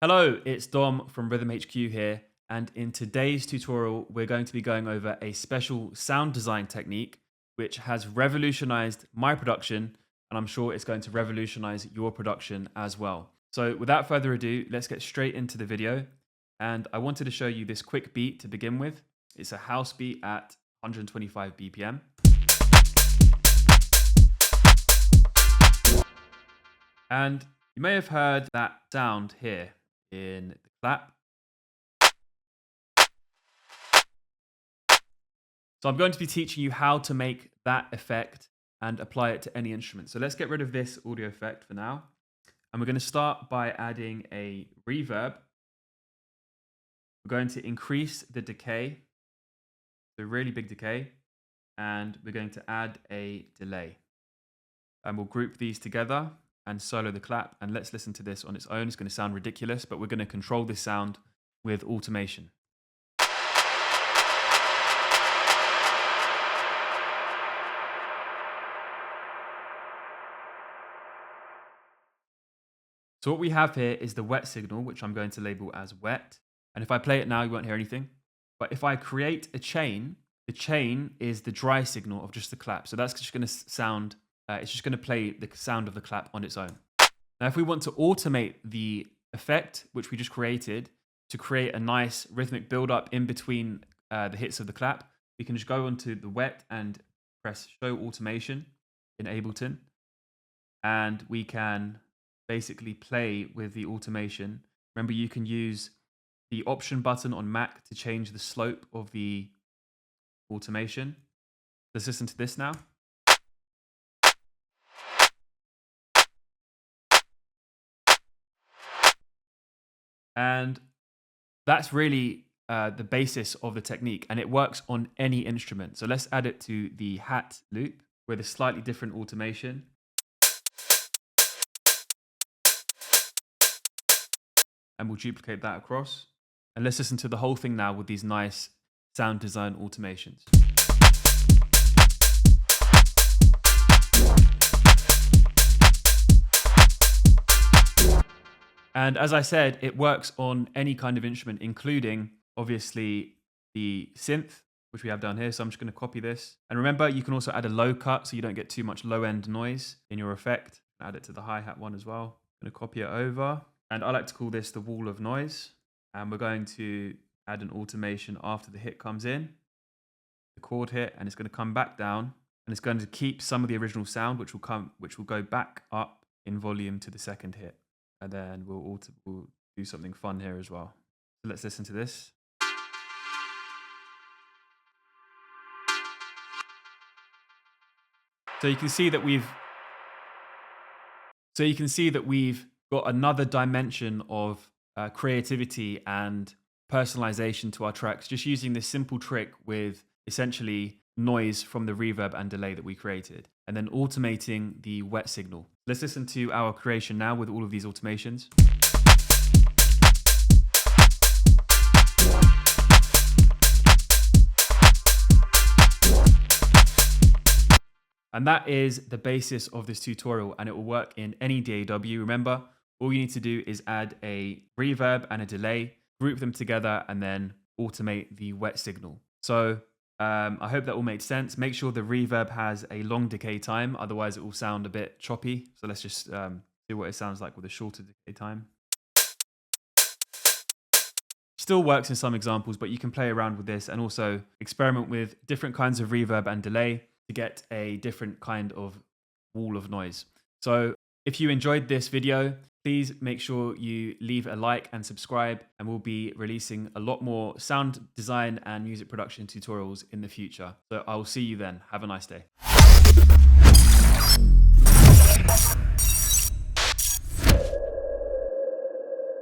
Hello, it's Dom from Rhythm HQ here, and in today's tutorial, we're going to be going over a special sound design technique which has revolutionized my production, and I'm sure it's going to revolutionize your production as well. So without further ado, let's get straight into the video. And I wanted to show you this quick beat to begin with. It's a house beat at 125 BPM. And you may have heard that sound here in the clap. So I'm going to be teaching you how to make that effect and apply it to any instrument. So let's get rid of this audio effect for now. And we're going to start by adding a reverb. We're going to increase the decay, so really big decay, and we're going to add a delay. And we'll group these together and solo the clap. And let's listen to this on its own. It's going to sound ridiculous, but we're going to control this sound with automation. So what we have here is the wet signal, which I'm going to label as wet. And if I play it now, you won't hear anything. But if I create a chain, the chain is the dry signal of just the clap. So that's just going to sound, it's just going to play the sound of the clap on its own. Now, if we want to automate the effect, which we just created, to create a nice rhythmic build-up in between the hits of the clap, we can just go onto the wet and press Show Automation in Ableton. And we can basically play with the automation. Remember, you can use the option button on Mac to change the slope of the automation. Let's listen to this now. And that's really the basis of the technique, and it works on any instrument. So let's add it to the hat loop with a slightly different automation. And we'll duplicate that across. And let's listen to the whole thing now with these nice sound design automations. And as I said, it works on any kind of instrument, including obviously the synth, which we have down here. So I'm just going to copy this. And remember, you can also add a low cut so you don't get too much low end noise in your effect. Add it to the hi-hat one as well. I'm going to copy it over. And I like to call this the wall of noise. And we're going to add an automation after the hit comes in, the chord hit, and it's going to come back down. And it's going to keep some of the original sound, which will go back up in volume to the second hit. And then we'll do something fun here as well. So let's listen to this. So you can see that we've got another dimension of creativity and personalization to our tracks, just using this simple trick with essentially noise from the reverb and delay that we created, and then automating the wet signal. Let's listen to our creation now with all of these automations. And that is the basis of this tutorial, and it will work in any DAW. Remember, all you need to do is add a reverb and a delay, group them together, and then automate the wet signal. So I hope that all made sense. Make sure the reverb has a long decay time, otherwise it will sound a bit choppy. So let's just see what it sounds like with a shorter decay time. Still works in some examples, but you can play around with this and also experiment with different kinds of reverb and delay to get a different kind of wall of noise. So if you enjoyed this video, please make sure you leave a like and subscribe, and we'll be releasing a lot more sound design and music production tutorials in the future. So I'll see you then. Have a nice day.